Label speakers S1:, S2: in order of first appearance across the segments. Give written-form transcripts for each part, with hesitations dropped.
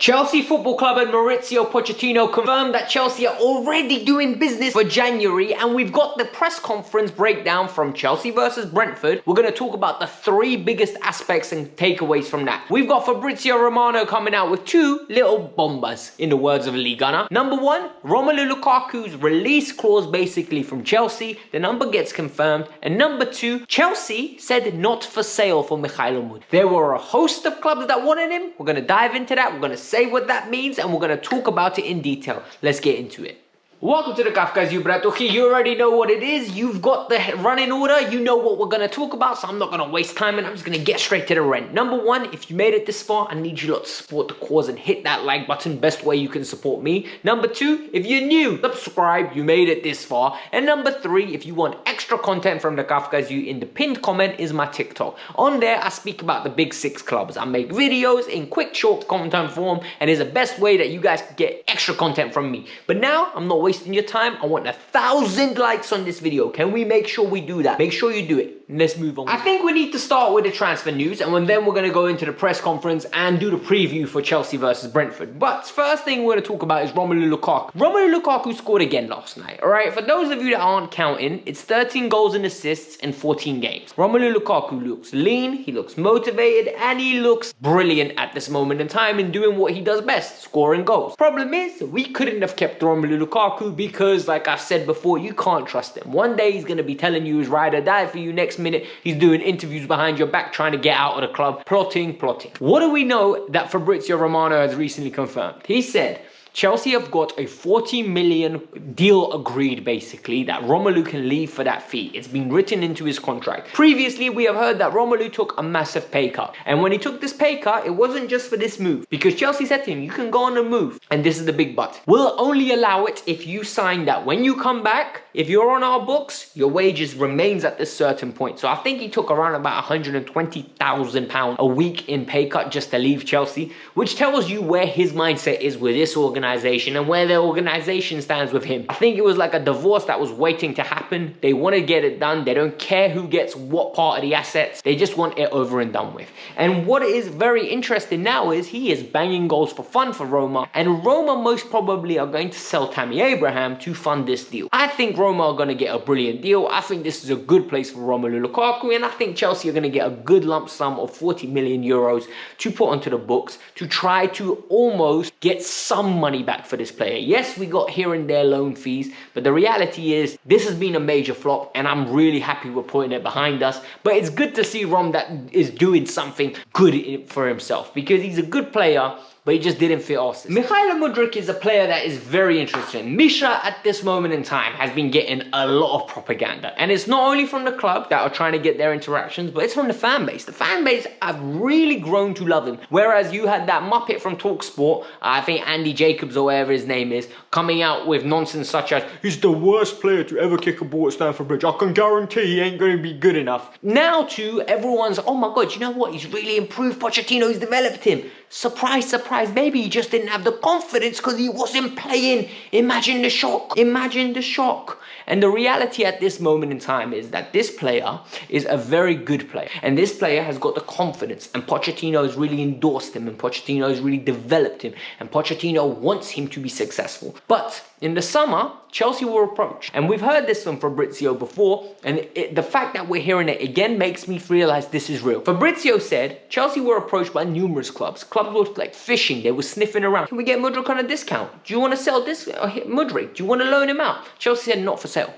S1: Chelsea Football Club and Mauricio Pochettino confirmed that Chelsea are already doing business for January, and we've got the press conference breakdown from Chelsea versus Brentford. We're going to talk about the three biggest aspects and takeaways from that. We've got Fabrizio Romano coming out with two little bombas, in the words of Lee Gunner. Number one, Romelu Lukaku's release clause basically from Chelsea. The number gets confirmed. And number two, Chelsea said not for sale for Mykhailo Mudryk. There were a host of clubs that wanted him. We're going to dive into that. We're going to say what that means, and we're going to talk about it in detail. Let's get into it. Welcome to the Kavkas View, You already know what it is. You've got the running order. You know what we're going to talk about, so I'm not going to waste time and I'm just going to get straight to the rent. Number one, if you made it this far, I need you lot to support the cause and hit that like button. Best way you can support me. Number two, if you're new, subscribe. You made it this far. And number three, if you want extra content from the Kavkas View, in the pinned comment is my TikTok. On there, I speak about the big six clubs. I make videos in quick, short content form, and it's the best way that you guys can get extra content from me. But now, I'm not wasting your time. I want 1,000 likes on this video. Can we make sure we do that? Make sure you do it. Let's move on. I think we need to start with the transfer news, and then we're going to go into the press conference and do the preview for Chelsea versus Brentford. But first thing we're going to talk about is Romelu Lukaku. Romelu Lukaku scored again last night. All right, for those of you that aren't counting, it's 13 goals and assists in 14 games. Romelu Lukaku looks lean, he looks motivated, and he looks brilliant at this moment in time in doing what he does best, scoring goals. Problem is, we couldn't have kept Romelu Lukaku because, like I said before, you can't trust him. One day he's going to be telling you he's ride or die for you. Next minute, he's doing interviews behind your back trying to get out of the club. Plotting. What do we know that Fabrizio Romano has recently confirmed? He said Chelsea have got a 40 million deal agreed, basically, that Romelu can leave for that fee. It's been written into his contract. Previously, we have heard that Romelu took a massive pay cut. And when he took this pay cut, it wasn't just for this move. Because Chelsea said to him, you can go on a move. And this is the big but. We'll only allow it if you sign that. When you come back, if you're on our books, your wages remains at this certain point. So I think he took around about £120,000 a week in pay cut just to leave Chelsea, which tells you where his mindset is with this organization and where the organization stands with him. I think it was like a divorce that was waiting to happen. They want to get it done. They don't care who gets what part of the assets. They just want it over and done with. And what is very interesting now is he is banging goals for fun for Roma, and Roma most probably are going to sell Tammy Abraham to fund this deal. I think Roma are going to get a brilliant deal. I think this is a good place for Romelu Lukaku, and I think Chelsea are going to get a good lump sum of 40 million euros to put onto the books to try to almost get some money back for this player. Yes, we got here and there loan fees, but the reality is this has been a major flop, and I'm really happy we're putting it behind us. But it's good to see Rom that is doing something good for himself, because he's a good player, but he just didn't fit our system. Mykhailo Mudryk is a player that is very interesting. Misha, at this moment in time, has been getting a lot of propaganda. And it's not only from the club that are trying to get their interactions, but it's from the fan base. The fan base have really grown to love him. Whereas you had that Muppet from TalkSport, I think Andy Jacobs or whatever his name is, coming out with nonsense such as, he's the worst player to ever kick a ball at Stamford Bridge. I can guarantee he ain't going to be good enough. Now too, everyone's, oh my God, you know what? He's really improved. Pochettino's developed him. Surprise, surprise. Maybe he just didn't have the confidence because he wasn't playing. Imagine the shock. Imagine the shock. And the reality at this moment in time is that this player is a very good player. And this player has got the confidence. And Pochettino has really endorsed him. And Pochettino has really developed him. And Pochettino wants him to be successful. But in the summer, Chelsea were approached. And we've heard this from Fabrizio before. And the fact that we're hearing it again makes me realize this is real. Fabrizio said Chelsea were approached by numerous clubs. Clubs were like fishing. They were sniffing around. Can we get Mudryk on a discount? Do you want to sell this Mudryk? Do you want to loan him out? Chelsea said not for sale.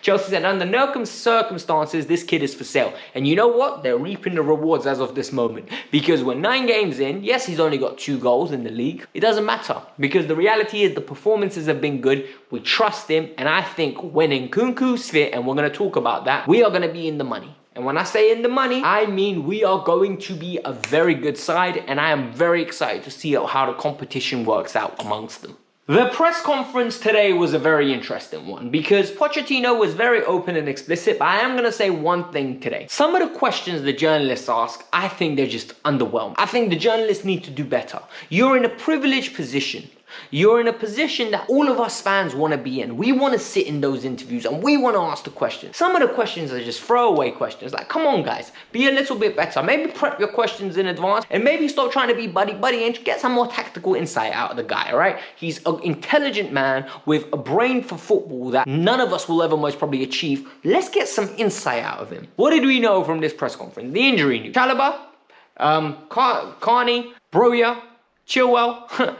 S1: Chelsea said under no circumstances this kid is for sale. And you know what? They're reaping the rewards as of this moment. Because we're 9 games in. Yes, he's only got 2 goals in the league. It doesn't matter. Because the reality is the performances have been good. We trust him. And I think when Nkunku's fit, and we're going to talk about that, we are going to be in the money. And when I say in the money, I mean we are going to be a very good side. And I am very excited to see how the competition works out amongst them. The press conference today was a very interesting one because Pochettino was very open and explicit, but I am going to say one thing today. Some of the questions the journalists ask, I think they're just underwhelmed. I think the journalists need to do better. You're in a privileged position. you're in a position that all of us fans want to be in. We want to sit in those interviews and we want to ask the questions. Some of the questions are just throwaway questions. Like, come on guys, be a little bit better. Maybe prep your questions in advance and maybe stop trying to be buddy and get some more tactical insight out of the guy, all right? He's an intelligent man with a brain for football that none of us will ever most probably achieve. Let's get some insight out of him. What did we know from this press conference? The injury news. Chalobah, Carney, Broja, Chilwell,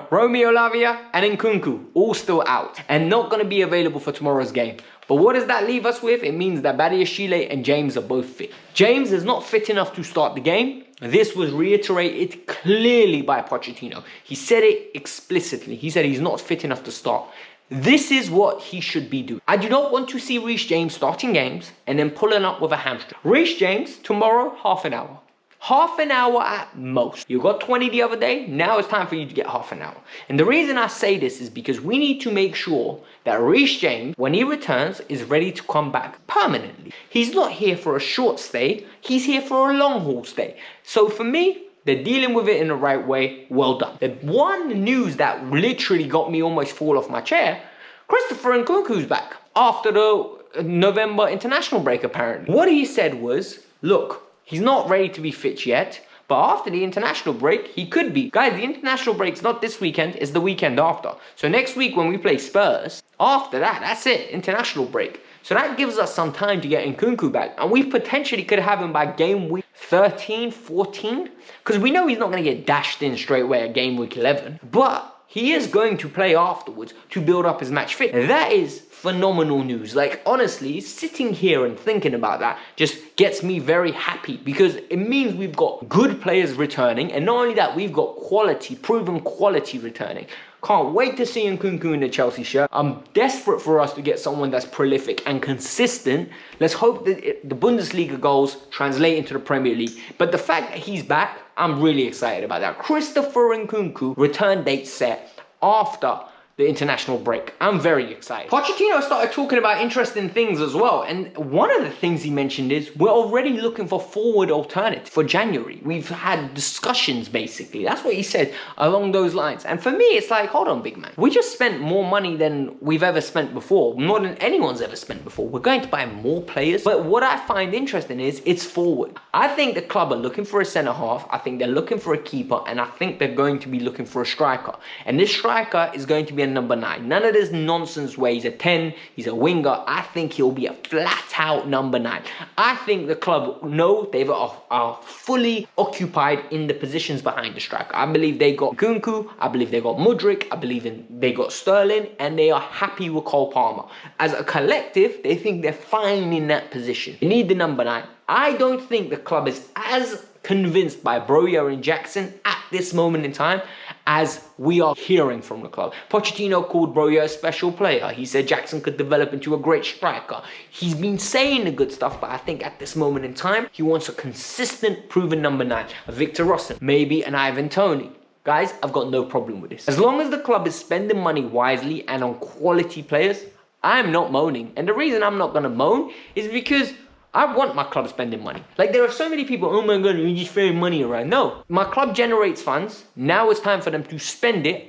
S1: Romeo Lavia, and Nkunku, all still out and not going to be available for tomorrow's game. But what does that leave us with? It means that Badiashile and James are both fit. James is not fit enough to start the game. This was reiterated clearly by Pochettino. He said it explicitly. He said he's not fit enough to start. This is what he should be doing. I do not want to see Reece James starting games and then pulling up with a hamstring. Reece James, tomorrow, half an hour. Half an hour at most. You got 20 the other day, now it's time for you to get half an hour. And the reason I say this is because we need to make sure that Reece James, when he returns, is ready to come back permanently. He's not here for a short stay, he's here for a long haul stay. So for me, they're dealing with it in the right way. Well done. The one news that literally got me almost fall off my chair, Christopher Nkunku's back after the November international break apparently. What he said was, look, he's not ready to be fit yet, but after the international break, he could be. Guys, the international break's not this weekend, it's the weekend after. So next week when we play Spurs, after that, that's it, international break. So that gives us some time to get Nkunku back. And we potentially could have him by game week 13, 14. Because we know he's not going to get dashed in straight away at game week 11. But he is going to play afterwards to build up his match fit. That is phenomenal news. Like, honestly, sitting here and thinking about that just gets me very happy because it means we've got good players returning. And not only that, we've got quality, proven quality returning. Can't wait to see Nkunku in the Chelsea shirt. I'm desperate for us to get someone that's prolific and consistent. Let's hope that the Bundesliga goals translate into the Premier League. But the fact that he's back, I'm really excited about that. Christopher Nkunku, return date set after the international break. I'm very excited. Pochettino started talking about interesting things as well. And one of the things he mentioned is we're already looking for forward alternatives for January. We've had discussions basically. That's what he said along those lines. And for me, it's like, hold on, big man. We just spent more money than we've ever spent before. More than anyone's ever spent before. We're going to buy more players. But what I find interesting is it's forward. I think the club are looking for a centre half. I think they're looking for a keeper. And I think they're going to be looking for a striker. And this striker is going to be a number 9. None of this nonsense where he's a 10, he's a winger. I think he'll be a flat out number 9. I think the club know they are fully occupied in the positions behind the striker. I believe they got Nkunku, I believe they got Mudryk, I believe they got Sterling, and they are happy with Cole Palmer. As a collective, they think they're fine in that position. They need the number 9. I don't think the club is as convinced by Broja and Jackson at this moment in time as we are hearing from the club. Pochettino called Broja a special player. He said Jackson could develop into a great striker. He's been saying the good stuff, but I think at this moment in time, he wants a consistent, proven number 9. A Victor Rossen, maybe an Ivan Toney. Guys, I've got no problem with this. As long as the club is spending money wisely and on quality players, I'm not moaning. And the reason I'm not going to moan is because I want my club spending money. Like, there are so many people, oh my god, you're just throwing money around. No, my club generates funds. Now it's time for them to spend it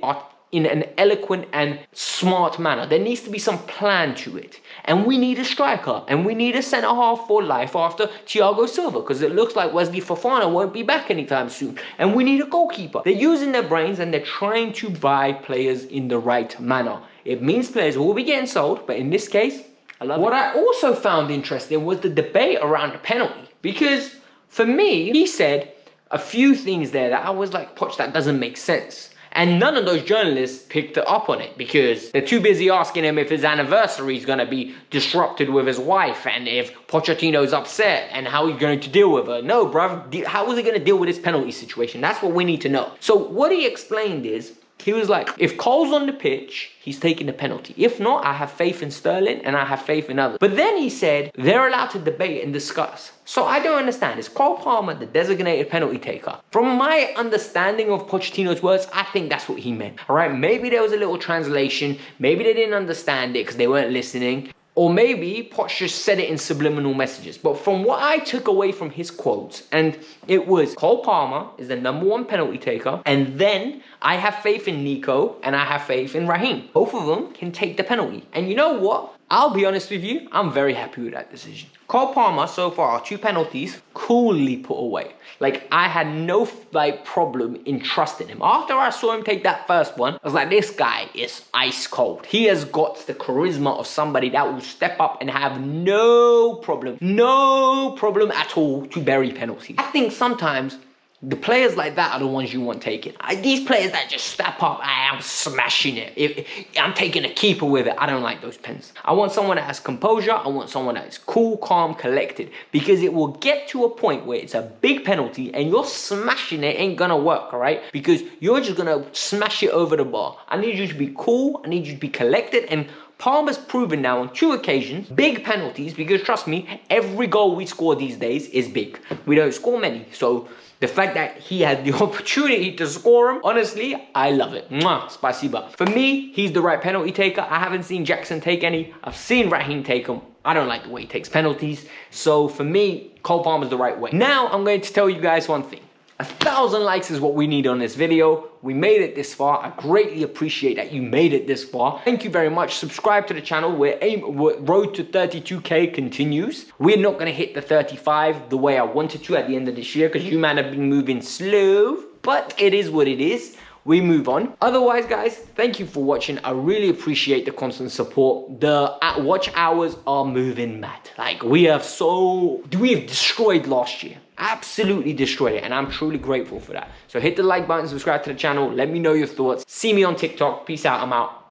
S1: in an eloquent and smart manner. There needs to be some plan to it. And we need a striker. And we need a centre-half for life after Thiago Silva. Because it looks like Wesley Fofana won't be back anytime soon. And we need a goalkeeper. They're using their brains and they're trying to buy players in the right manner. It means players will be getting sold. But in this case, what I also found interesting was the debate around the penalty. Because for me, he said a few things there that I was like, Poch, that doesn't make sense. And none of those journalists picked up on it because they're too busy asking him if his anniversary is going to be disrupted with his wife and if Pochettino's upset and how he's going to deal with her. No, bruv, how is he going to deal with this penalty situation? That's what we need to know. So what he explained is, he was like, if Cole's on the pitch, he's taking the penalty. If not, I have faith in Sterling and I have faith in others. But then he said they're allowed to debate and discuss. So I don't understand. Is Cole Palmer the designated penalty taker? From my understanding of Pochettino's words, I think that's what he meant. All right, maybe there was a little translation. Maybe they didn't understand it because they weren't listening. Or maybe Poch just said it in subliminal messages. But from what I took away from his quotes, and it was Cole Palmer is the #1 penalty taker, and then I have faith in Nico and I have faith in Raheem. Both of them can take the penalty. And you know what? I'll be honest with you, I'm very happy with that decision. Cole Palmer, so far, 2 penalties, coolly put away. Like, I had no, problem in trusting him. After I saw him take that first one, I was like, this guy is ice cold. He has got the charisma of somebody that will step up and have no problem at all to bury penalties. I think sometimes the players like that are the ones you want taken. These players that just step up, I'm smashing it. If I'm taking a keeper with it, I don't like those pens. I want someone that has composure. I want someone that is cool, calm, collected. Because it will get to a point where it's a big penalty and you're smashing it ain't gonna work, all right? Because you're just gonna smash it over the bar. I need you to be cool. I need you to be collected. And Palmer's proven now on 2 occasions, big penalties, because trust me, every goal we score these days is big. We don't score many, so the fact that he had the opportunity to score him, honestly, I love it. Mwah, spasiba. For me, he's the right penalty taker. I haven't seen Jackson take any. I've seen Raheem take them. I don't like the way he takes penalties. So for me, Cole Palmer's the right way. Now, I'm going to tell you guys one thing. 1,000 likes is what we need on this video. We made it this far. I greatly appreciate that you made it this far. Thank you very much. Subscribe to the channel. Road to 32K continues. We're not going to hit the 35 the way I wanted to at the end of this year because you man have been moving slow. But it is what it is. We move on. Otherwise, guys, thank you for watching. I really appreciate the constant support. The watch hours are moving mad. Like, we have destroyed last year. Absolutely destroyed it, and I'm truly grateful for that. So hit the like button, subscribe to the channel, let me know your thoughts. See me on TikTok. Peace out, I'm out.